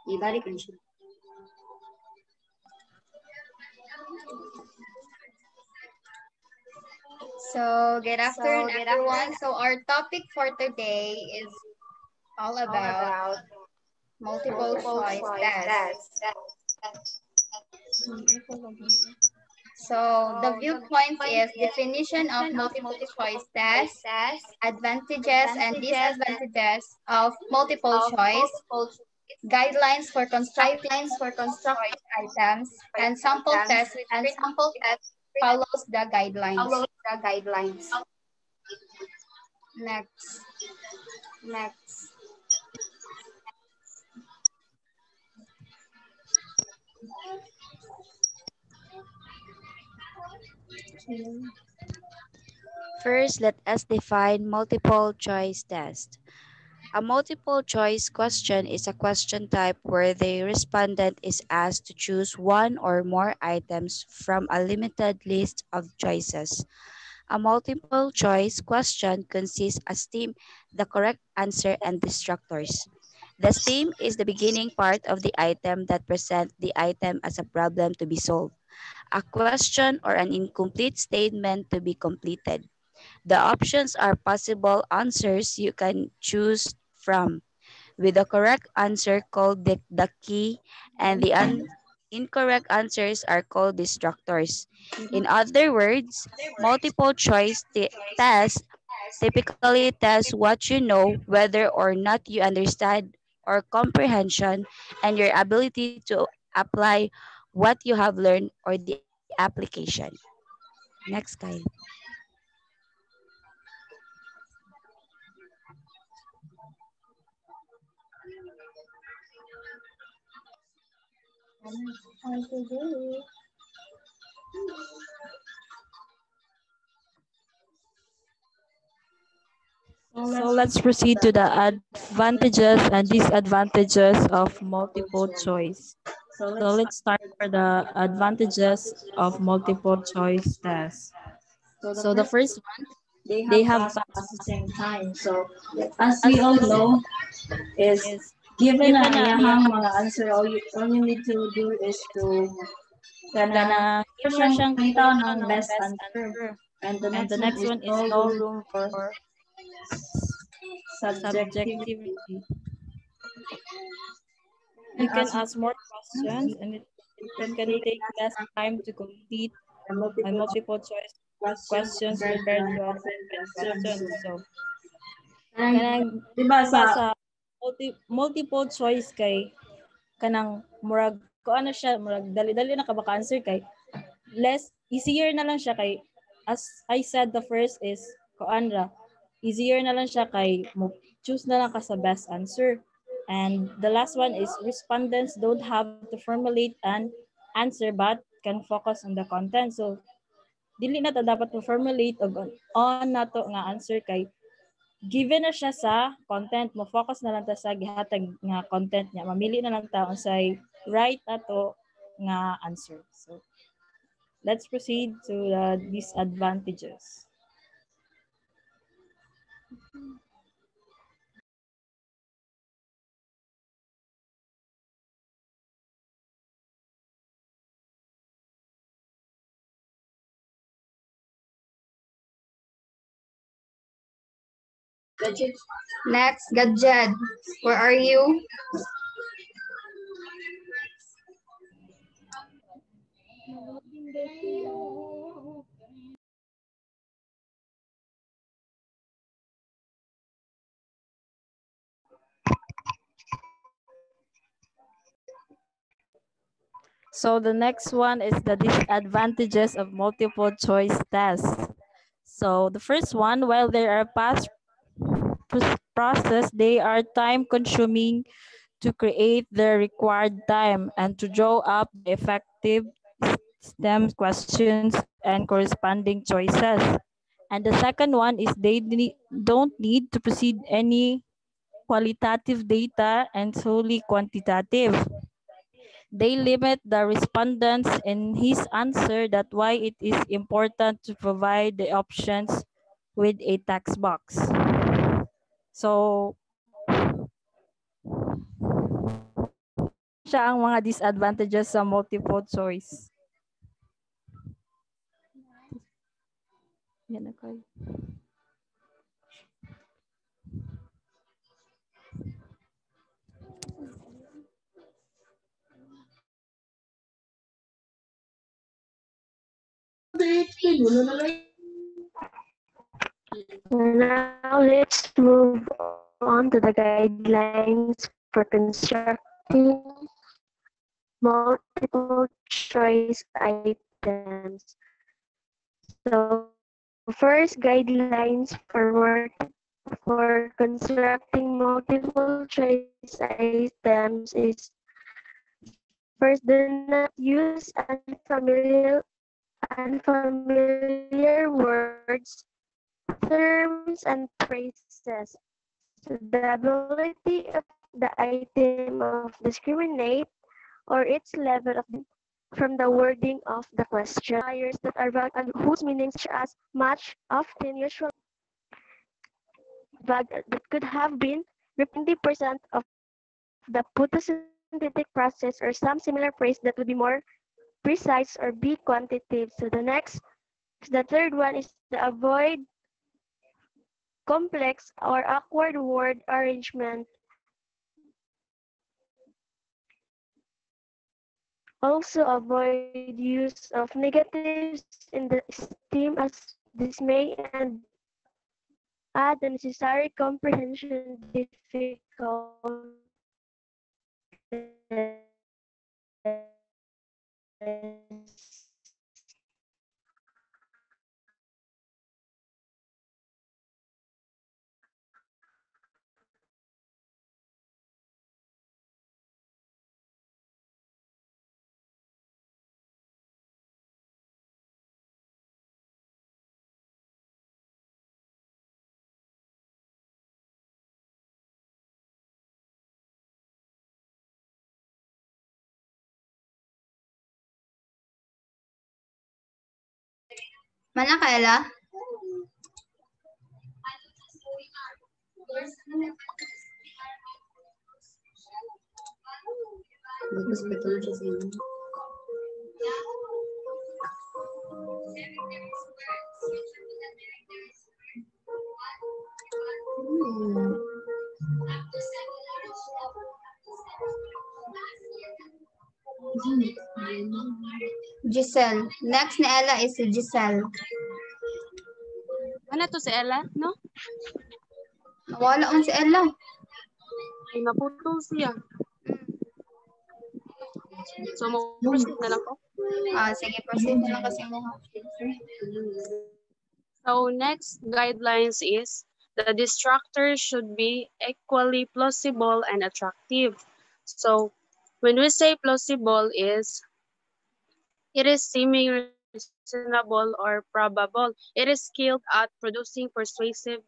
Ibalik lang siya. So, good afternoon, everyone. So, our topic for today is all about multiple choice tests. So, the viewpoint is definition of multiple choice tests, advantages and disadvantages of multiple choice, guidelines for constructing multiple choice items, and sample test which pretty follows the guidelines. Next. First, let us define multiple choice test. A multiple choice question is a question type where the respondent is asked to choose one or more items from a limited list of choices. A multiple choice question consists of STEAM, the correct answer, and distractors. The STEAM is the beginning part of the item that presents the item as a problem to be solved, a question or an incomplete statement to be completed. The options are possible answers you can choose from, with the correct answer called the key, and the incorrect answers are called distractors. In other words, multiple choice tests typically test what you know, whether or not you understand or comprehension, and your ability to apply what you have learned or the application. Next, Kyle. So let's proceed to the advantages and disadvantages of multiple choice. So let's start for the advantages of multiple choice tests. So the first one, they have At the same time. So, as as we all know, is is given na given na iyahang mga answer, all you need to do is to kanang gana ito himo na siyang siyang pangitaw kuha ng ng best best answer. answer. And the And next the one next is one is no no room room for for subjectivity. subjectivity. And You can ask ask more questions and can it can take take less time to complete a a multiple multiple choice questions questions compared to compared an to a open open question. question. So, So, kanang, kanang, diba diba sa sa multiple choice kay, kanang, murag, ko ano siya, murag, dali-dali na ka baka answer kay, easier na lang siya kay, as I said, the first is, koan ra, easier na lang siya kay, mo choose na lang ka sa best answer. And the last one is, respondents don't have to formulate an answer but can focus on the content. So, dili na ta dapat mo formulate og on nato nga answer kay given na siya sa content mo, focus na lang ta sa gihatag nga content niya, mamili na lang ta unsay right ato nga answer. So let's proceed to the disadvantages. Next, Gadjad. Where are you? So the next one is the disadvantages of multiple choice tests. So the first one, while they are fast process, they are time consuming to create the required time and to draw up the effective STEM questions and corresponding choices. And the second one is don't need to proceed any qualitative data and solely quantitative. They limit the respondents in his answer that why it is important to provide the options with a text box. So siya ang mga disadvantages sa multiple choice. Yan na kayo. Now let's move on to the guidelines for constructing multiple choice items. So first guidelines for constructing multiple choice items is first, do not use unfamiliar words, terms, and phrases. So the ability of the item of discriminate or its level of from the wording of the question. Flyers that are vague and whose meanings such as much, often, usually vague that could have been 20% of the photosynthetic process or some similar phrase that would be more precise or be quantitative. So the third one is to avoid complex or awkward word arrangement. Also avoid use of negatives in the esteem as dismay and add unnecessary comprehension difficulties. Mana ka, Ella? Bagus betul siya sa inyo. Giselle. Next ni Ella is si Giselle. Ano to si Ella, no? Wala man si Ella. Ay, naputol siya. So, proceed na lang ko. Sige, proceed na lang kasi mo. So, next guidelines is the distractor should be equally plausible and attractive. So, when we say plausible is, it is seeming reasonable or probable. It is skilled at producing persuasive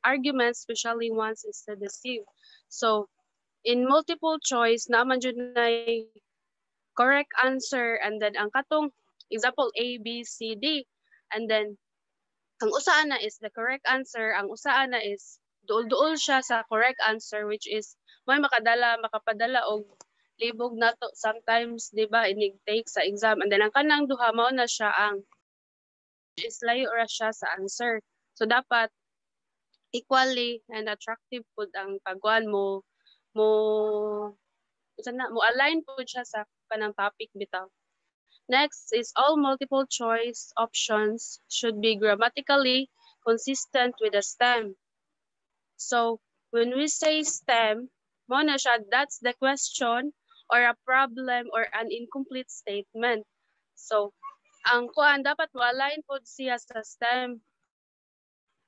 arguments, especially ones is seductive. So, in multiple choice, naman dyan na correct answer, and then ang katong example A, B, C, D, and then ang usaan na is the correct answer, ang usaan na is duol-duol siya sa correct answer, which is may makapadala og libog na to sometimes, di ba, inig-take sa exam, and then ang kanang duha mao na siya ang is layo ra siya sa answer. So dapat equally and attractive pud ang pagkuan mo align po siya sa kanang topic bitaw. Next is all multiple choice options should be grammatically consistent with the stem. So when we say stem, mo na siya, that's the question or a problem or an incomplete statement. So ang kuan dapat mo-align po siya sa stem.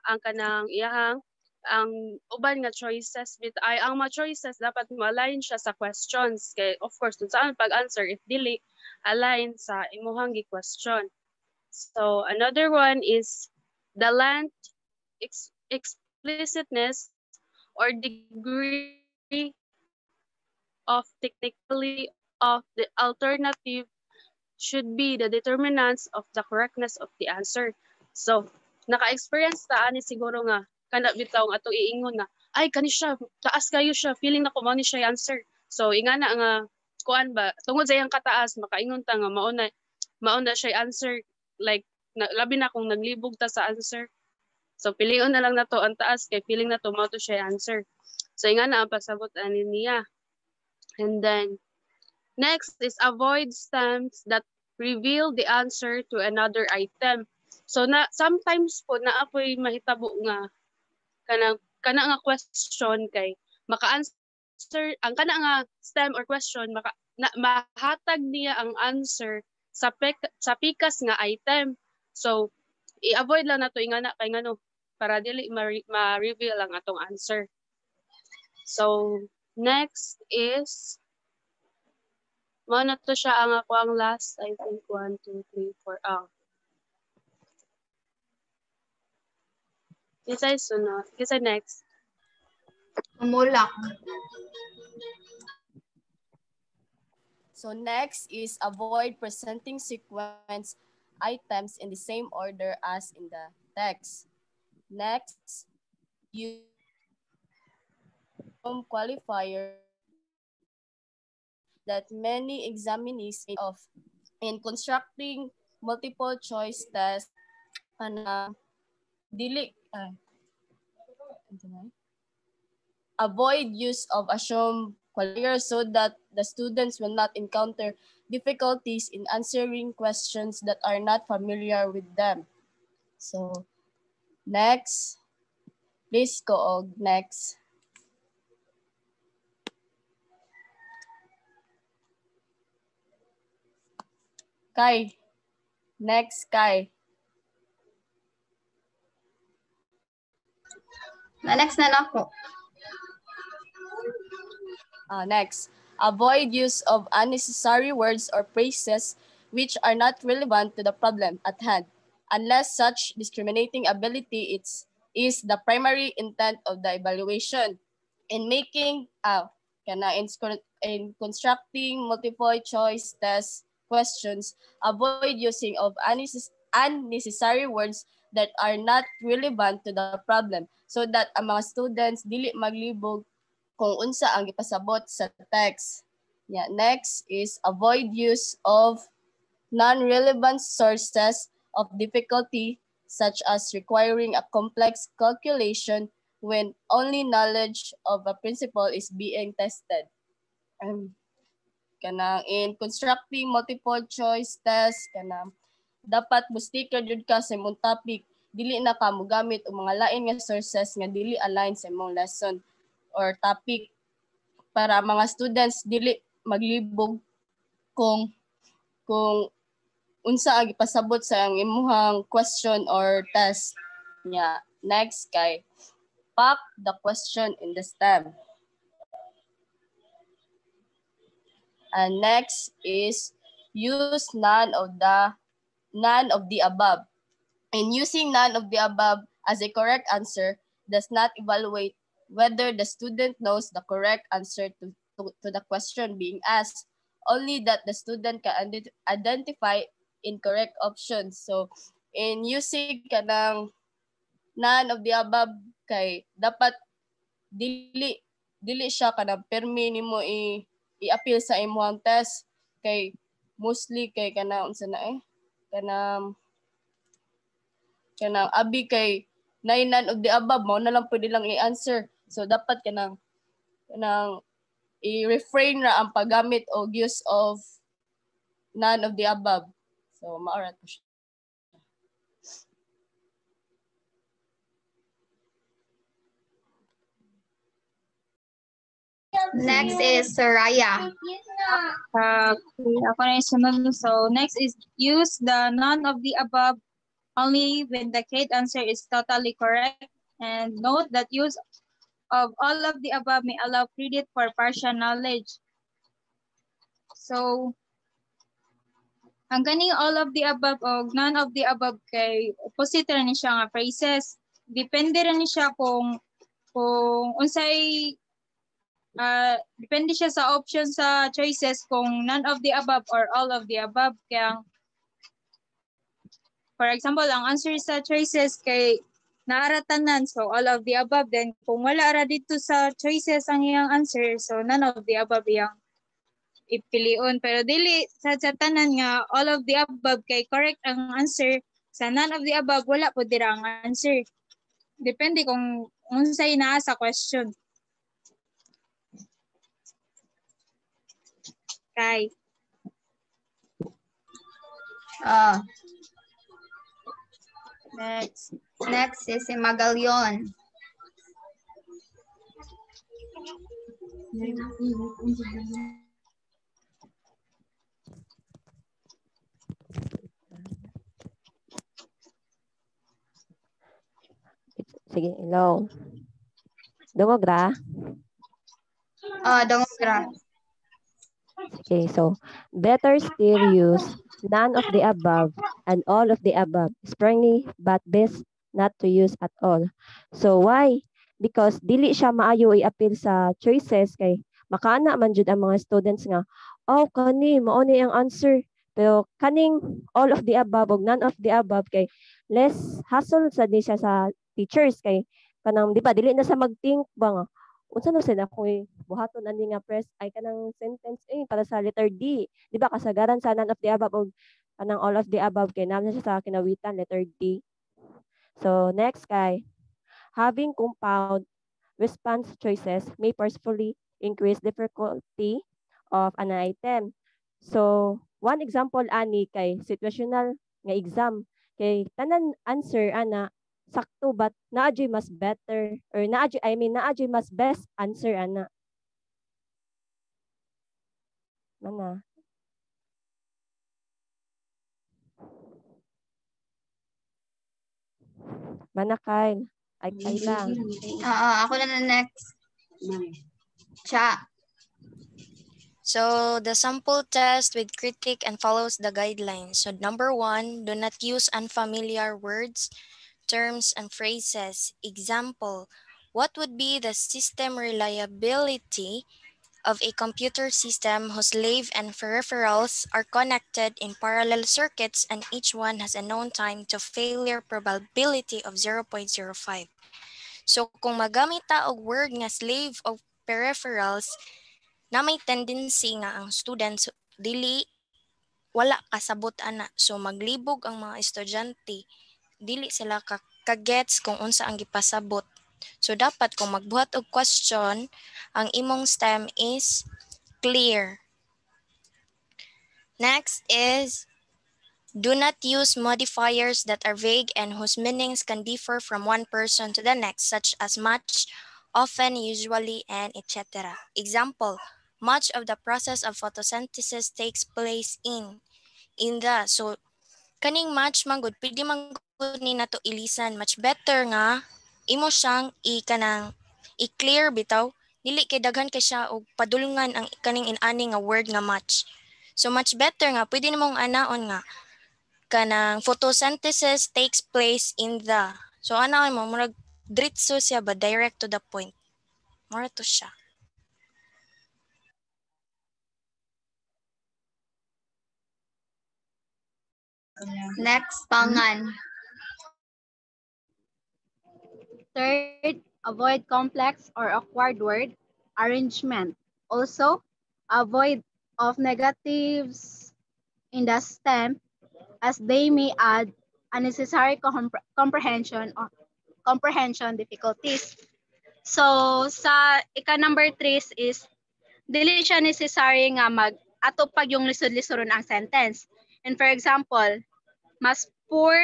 Ang kanang iyahang ang uban nga choices ay ang mga choices dapat mo-align siya sa questions kay of course kung saan pag-answer if dili align sa imuhang gi-question. So another one is the length, explicitness or degree of technically of the alternative should be the determinants of the correctness of the answer. So naka-experience ta ani siguro nga kana bitaw nga atong iingon na ay kani siya taas kayo siya feeling na ko mo ni siya answer. So ingana nga kuan ba tungod sa iyang kataas makaingon ta nga mauna siya answer like labi na kung naglibog ta sa answer. So pilion na lang nato ang taas kay feeling na to mao to siya answer. So nga na ang pasabot ani niya. And then next is avoid stems that reveal the answer to another item. So na sometimes po naapoy mahitabo nga kana nga question kay maka-answer ang kana nga stem or question mahatag niya ang answer sa pikas nga item. So i-avoid lang nato ingana kay ngano para dili ma-reveal ang atong answer. So next is mao na to siya ang ako ang last I think 1 2 3 4 Kisay sunod. Kisay next. Mulak. So next is avoid presenting sequence items in the same order as in the text. Next, use qualifier that many examinees of in constructing multiple choice tests avoid use of assumed qualifiers so that the students will not encounter difficulties in answering questions that are not familiar with them. So, next. Please go next. Kai. Next, Kai. Next na ako. Next, avoid use of unnecessary words or phrases which are not relevant to the problem at hand, unless such discriminating ability is the primary intent of the evaluation. In making, in constructing multiple choice test questions, avoid using of unnecessary words that are not relevant to the problem so that ang mga students dili maglibog kung unsa ang ipasabot sa text. Yeah, next is avoid use of non-relevant sources of difficulty such as requiring a complex calculation when only knowledge of a principle is being tested. In constructing multiple choice test, dapat mo-sticker jud ka sa imong topic, dili na ka mo gamit og mga lain nga sources nga dili align sa imong lesson or topic para mga students dili maglibog kung unsa ang ipasabot sa ang imuhang question or test. Yeah. Next kay pop the question in the stem. And next is use none of the above. And using none of the above as a correct answer does not evaluate whether the student knows the correct answer to the question being asked, only that the student can identify incorrect options. So, in using kanang none of the above kay dapat dili siya kanang permi nimo i-appeal sa imong test kay mostly kay kanang unsa na kanang abi kay none of the above mo na lang pwede lang i-answer. So dapat kanang i-refrain ra ang paggamit o use of none of the above. So maorat po siya. Next is Soraya. Ako na yung sunod. So next is use the none of the above only when the correct answer is totally correct. And note that use of all of the above may allow credit for partial knowledge. So, ang ganing all of the above o none of the above kay opposite rin siya nga phrases. Depende rin siya kung unsay depende siya sa option sa choices kung none of the above or all of the above. Kaya, for example, ang answer sa choices kay naaratanan, so all of the above. Then kung wala ra dito sa choices ang iyang answer, so none of the above iyang ipilion. Pero dili sa tanan nga all of the above kay correct ang answer. Sa none of the above, wala po dira ang answer. Depende kung unsay naa sa question. Kay. Next is si Magalion. Sige, hello. Dungog ra? Dungog ra. Okay, so better still use none of the above and all of the above. Strongly, but best not to use at all. So why? Because dili siya maayo i-appeal sa choices kay makana man jud ang mga students nga, oh kani mao ni ang answer. Pero kaning all of the above o none of the above kay less hassle sa di siya sa teachers kay kanang di ba dili na sa mag-think ba nga unsa na sila kung buhaton ani nga press ay kanang sentence para sa letter D. Di ba kasagaran sa none of the above o kanang all of the above kay naman siya sa kinawitan letter D. So next kay having compound response choices may forcefully increase difficulty of an item. So one example ani kay situational nga exam kay tanan answer ana sakto but naadjay mas better or naadjay mas best answer ana. Mana? Mana Kyle? Ay lang. Ako na next. Cha. So the sample test with critic and follows the guidelines. So number 1, do not use unfamiliar words, terms, and phrases. Example, what would be the system reliability of a computer system whose slave and peripherals are connected in parallel circuits and each one has a known time to failure probability of 0.05. So kung magamit ta og word nga slave of peripherals, na may tendency nga ang students wala kasabot ana. So maglibog ang mga estudyante, dili sila kagets kung unsa ang gipasabot. So dapat kung magbuhat og question, ang imong stem is clear. Next is do not use modifiers that are vague and whose meanings can differ from one person to the next, such as much, often, usually, and etc. Example, much of the process of photosynthesis takes place in the. So kaning much man gud pwede man gud ni nato ilisan, much better nga imo siyang i-clear bitaw, dili kay daghan kay siya og padulungan ang kaning inani nga word nga much. So much better nga pwede nimong anaon nga kanang photosynthesis takes place in the. So anaon mo murag diretso siya ba, direct to the point. Mura to siya. Next, pangan. Third, avoid complex or awkward word arrangement. Also, avoid of negatives in the stem as they may add unnecessary comprehension difficulties. So, sa number 3 is dili siya necessary nga atupag yung lisod-lisoron ang sentence. And for example, mas poor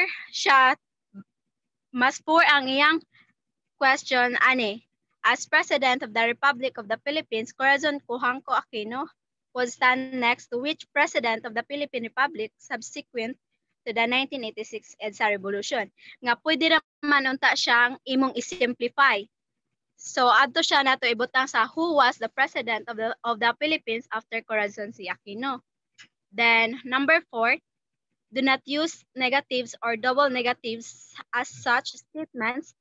ang iyang question ani. As President of the Republic of the Philippines, Corazon Cujanco Aquino would stand next to which President of the Philippine Republic subsequent to the 1986 EDSA Revolution. Nga pwede naman unta siyang imong isimplify. So adto siya nato ibutang sa who was the President of the Philippines after Corazon C. Aquino. Then number 4, do not use negatives or double negatives as such statements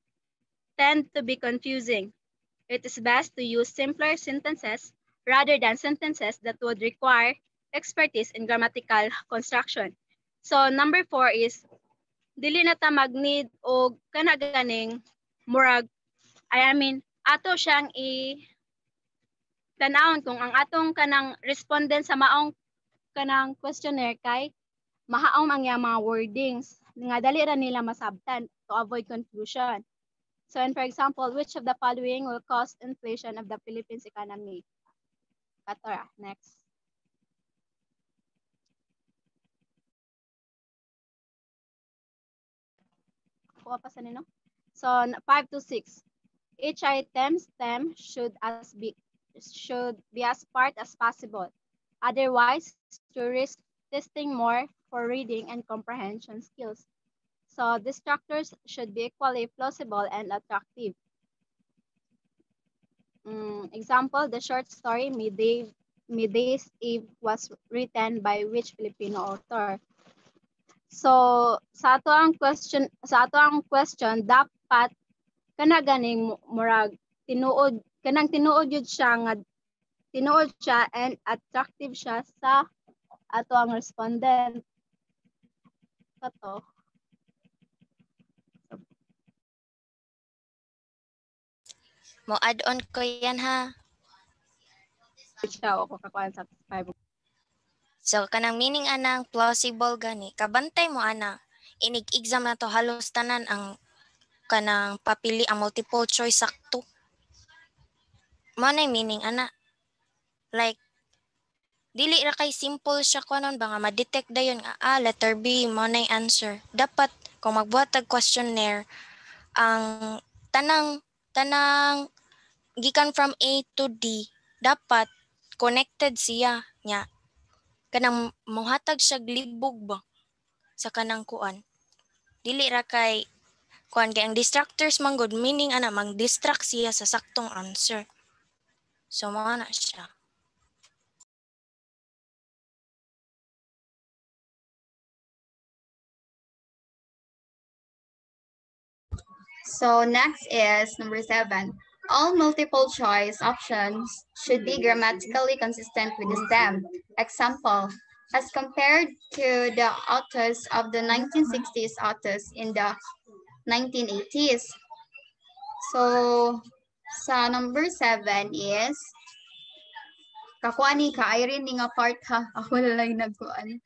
tend to be confusing. It is best to use simpler sentences rather than sentences that would require expertise in grammatical construction. So number 4 is dili na ta mag-need og kanaganing murag ato siyang tanawon kung ang atong kanang respondent sa maong kanang questionnaire kay mahaom ang iyang mga wordings nga dali ra nila masabtan to avoid confusion. So, and for example, which of the following will cause inflation of the Philippines economy? Katora, next. Kuha pa sa nino? So, 5 to 6. Each item's stem should be as part as possible. Otherwise, to risk testing more for reading and comprehension skills. So, distractors should be equally plausible and attractive. Example, the short story Midday's Eve was written by which Filipino author? So, sa ato ang question dapat kana ganing murag tinuod yun siya and attractive siya sa ato ang respondent. Kato. Mo add on ko yan ha. Siya o kakakuan sa 5. So kanang meaning anang plausible gani. Kabantay mo ana. Inig exam na to halos tanan ang kanang papili ang multiple choice sakto. Mo na meaning ana. Like dili ra kay simple siya kunon ba nga ma-detect dayon nga letter B mo na answer. Dapat kung magbuhat og questionnaire ang tanang gikan from A to D dapat connected siya nya kanang mohatag siya libog ba sa kanang kuan dili ra kay kuan kay ang distractors man good meaning ana mang distract siya sa saktong answer. So mao na siya. So next is number 7. All multiple choice options should be grammatically consistent with the stem. Example, as compared to the authors of the 1960s authors in the 1980s. So sa number 7 is kakuani ka Irene ni nga part ha. Ako lang nagkuan.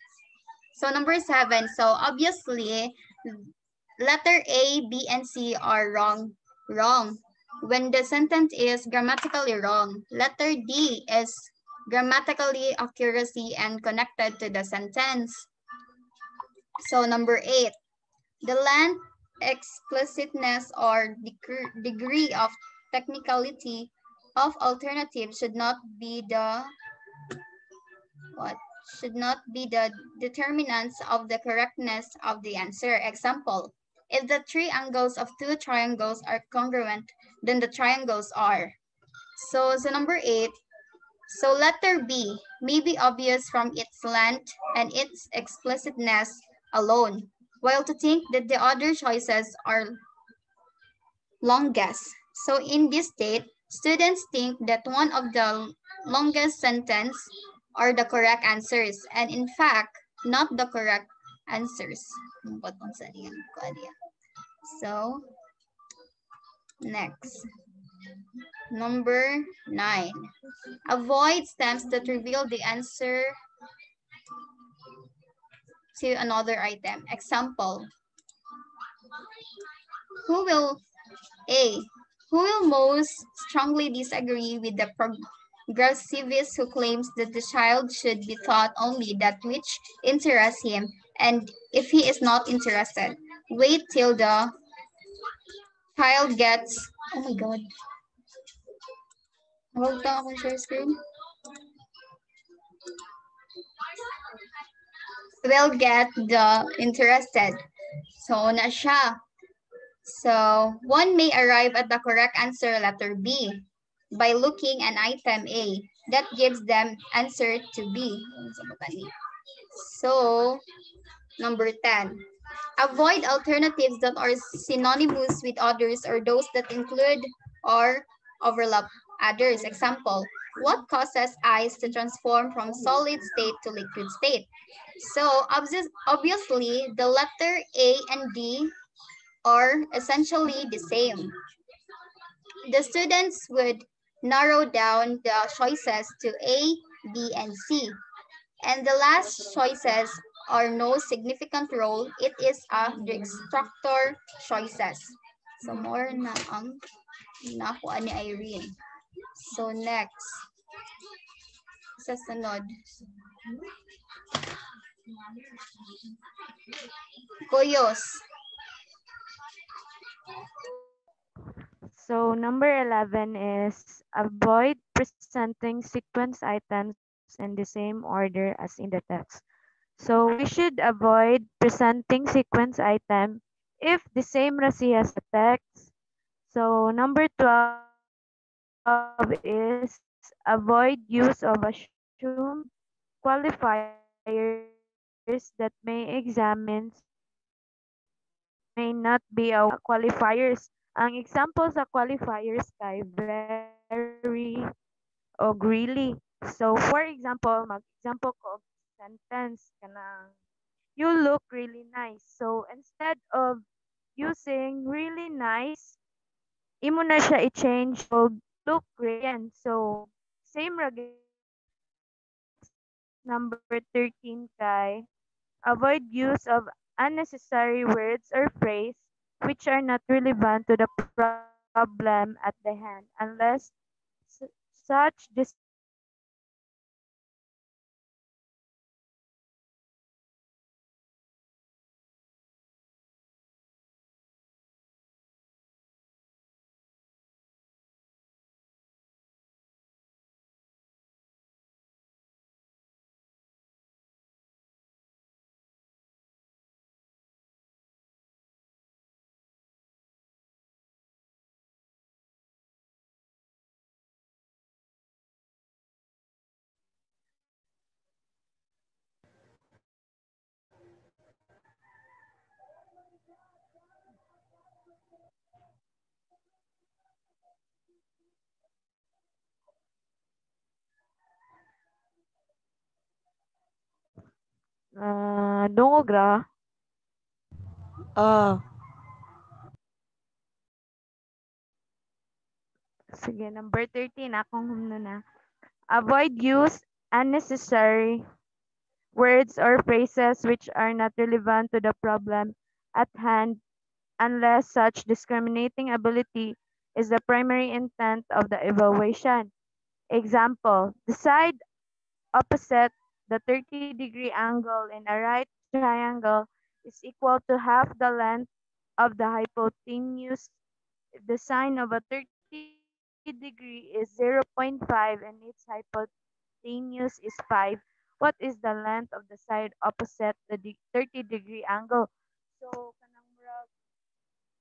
So number 7. So obviously letter A, B, and C are wrong. When the sentence is grammatically wrong. Letter D is grammatically accuracy and connected to the sentence. So number 8, the length, explicitness, or degree of technicality of alternative should not be the determinants of the correctness of the answer. Example, if the three angles of two triangles are congruent, then the triangles are. So number 8, so letter B may be obvious from its length and its explicitness alone, while to think that the other choices are longest. So in this state, students think that one of the longest sentence are the correct answers, and in fact, not the correct answers. So, next. Number 9. Avoid stems that reveal the answer to another item. Example. Who will most strongly disagree with the progressivist who claims that the child should be taught only that which interests him, and if he is not interested, wait till the child gets, oh my god, share screen. Will get the interested. So na siya. So one may arrive at the correct answer, letter B, by looking at item A. That gives them answer to B. So number 10. Avoid alternatives that are synonymous with others or those that include or overlap others. Example, what causes ice to transform from solid state to liquid state? So obviously, the letter A and D are essentially the same. The students would narrow down the choices to A, B, and C. And the last choices are no significant role. It is the instructor choices. So more na ang nakuha ni Irene. So next. Sa sunod. Kuyos. So number 11 is avoid presenting sequence items in the same order as in the text. So we should avoid presenting sequence item if the same rasi as the text. So number 12 is avoid use of assumed qualifiers that may examine may not be qualifiers. Ang example sa qualifiers kay very o really. So for example, mag-example ko og sentence kanang you look really nice. So instead of using really nice, imo na siya i-change og look great. So same ra gyud number 13 kay avoid use of unnecessary words or phrase which are not relevant to the problem at the hand unless such discriminating ability is the primary intent of the evaluation. Example, dungog ra. Sige, number 13, akong humno na. Avoid use unnecessary words or phrases which are not relevant to the problem at hand unless such discriminating ability is the primary intent of the evaluation. Example, the side opposite the 30-degree angle in a right triangle is equal to half the length of the hypotenuse. If the sine of a 30-degree is 0.5 and its hypotenuse is 5, what is the length of the side opposite the 30-degree angle? So, kanang murag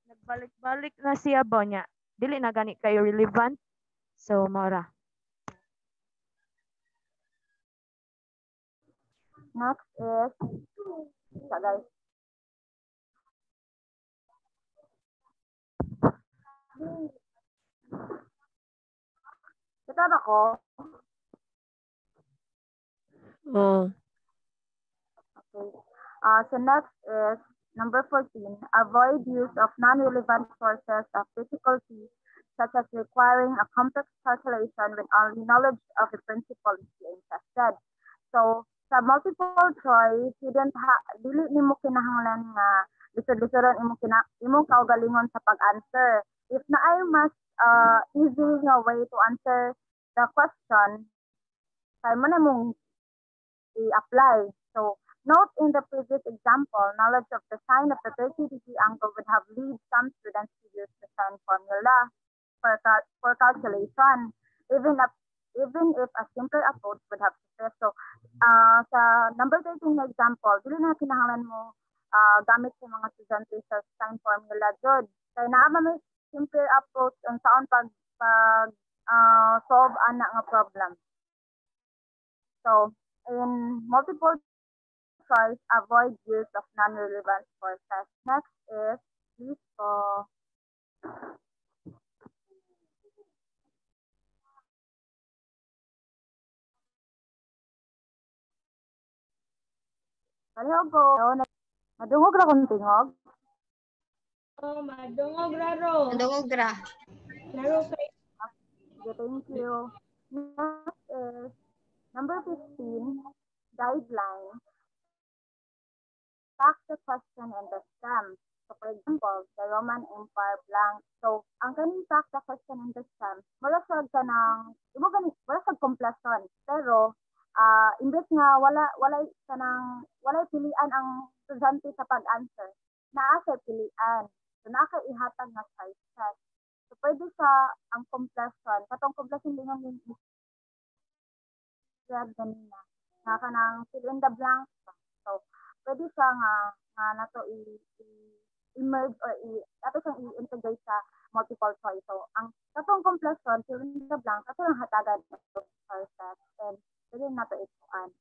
nagbalik-balik na siya ba niya? Dili na gani kayo relevant. So, mora. Next is, guys. Kita ba ko? Oh. Okay. So next is number 14. Avoid use of non-relevant sources of difficulty, such as requiring a complex calculation when only knowledge of the principle is being tested. So, sa multiple choice, dili nimo kinahanglan nga lisod-lisoron imong kaugalingon sa pag-answer. If na ay mas easy nga way to answer the question, kaya mo na mong i-apply. So, note in the previous example, knowledge of the sine of the 30-degree angle would have led some students to use the sine formula for calculation, even if a simpler approach would have sufficed. So, sa number 13 na example, dili na kinahanglan mo gamit sa mga estudyante sa sine formula jud. Kaya naa may simpler approach on saan pag solve ana nga problem. So, in multiple choice, avoid use of non-relevant sources. Next is, please go. Hello po. Madungog ra kung tingog? Oh, madungog ra ro. Madungog ra. Laro kay Okay, thank you. Next is number 15, guidelines. Fact the question and the stem. So for example, the Roman Empire blank. So ang kaning fact the question and the stem, wala siya ka ng, wala siya komplasyon. Pero imbes nga wala pilian ang estudyante sa pag-answer. Naa siya pilian. So naa ka ihatag na choices. So pwede sa ang komplasyon. Katong komplasyon din yung ganina. Nga ka ng fill in the blank. So pwede siya nga nato i-merge or nato siyang i-integrate sa multiple choice. So, ang katong komplasyon, fill in the blank, kato lang hatagan ng choices and pwede nato ituan.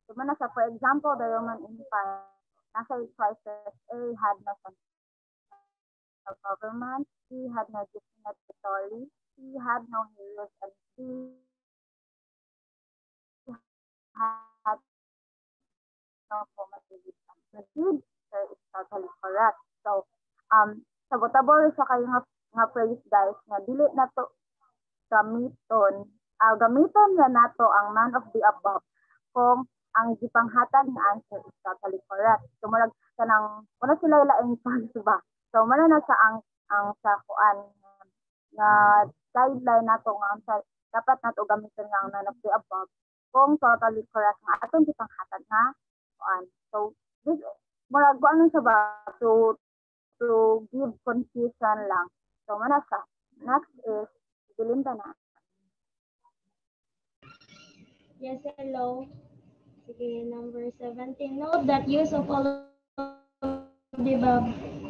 So, muna sa, for example, the Roman Empire, nasa choices, A had no central government, B had no definite territory, C had no heroes, and D had no formative. The answer is totally correct. So, sabotable sa kayo nga phrase guys, nga dili na to gamiton na nato ang none of the above kung ang gipanghatag nga answer is totally correct. So, marag ka nang, wala sila ilaing choice ba? So, mana na sa ang sa kuan nga guideline nato nga dapat nato gamiton nga ang none of the above kung totally correct nga atong gipanghatag nga kuan. So, this murag ano sa ba to give confusion lang. So mana siya. Next is Belinda na. Yes, hello. Sige, number 17. Note that use of all of the above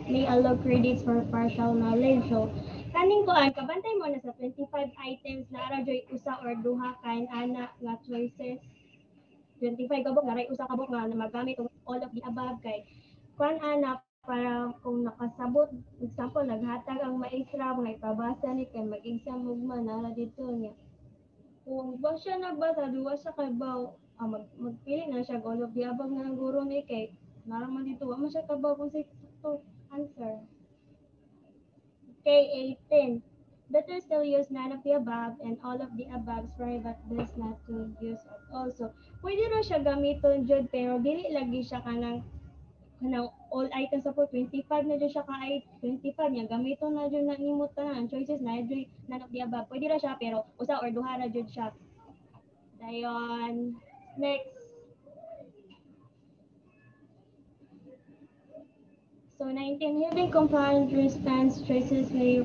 may allow credits for partial knowledge. So kaning kuan kabantay mo na sa 25 items na ara joy usa or duha kain ana nga choices. 25 kabok nga ray usa kabok nga magamit all of the above kay kuan ana para kung nakasabot example naghatag ang maestra nga ipabasa ni kay mag-exam ugma nara dito niya kung ba siya nagbasa duwa sa kabaw magpili na siya all of the above nga ang guro ni kay nara man dito wa man siya kabaw kung to answer. Okay, 18. Better still use none of the above and all of the above but best not to use at all. So, pwede rin siya gamiton jud pero dili lagi siya kanang all items sa po 25 na jud siya ka 25 niya gamiton na jud na nimo tanan choices na jud none of the above. Pwede ra siya pero usa or duha ra jud siya. Dayon, next. So 19, having compound response choices may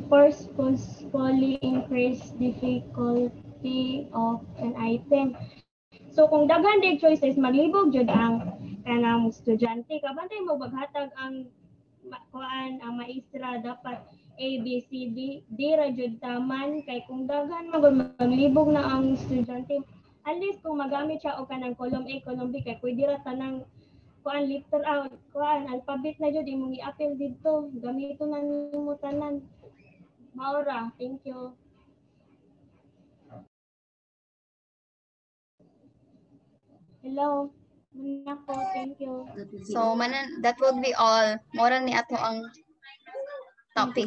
forcefully increase difficulty of an item. So kung daghan dig choices, maglibog jud ang kanang estudyante. Kabantay mo maghatag ang maestra dapat A, B, C, D ra jud taman kay kung daghan maglibog na ang estudyante. At least kung magamit siya o kanang column A, column B kay pwede ra tanang kuan letter out, kuan alphabet na jud imong i-appeal dito. Gamito na nimo tanan. Maura, thank you. Hello. Nako, thank you. So that would be all. Mora ni ato ang topic.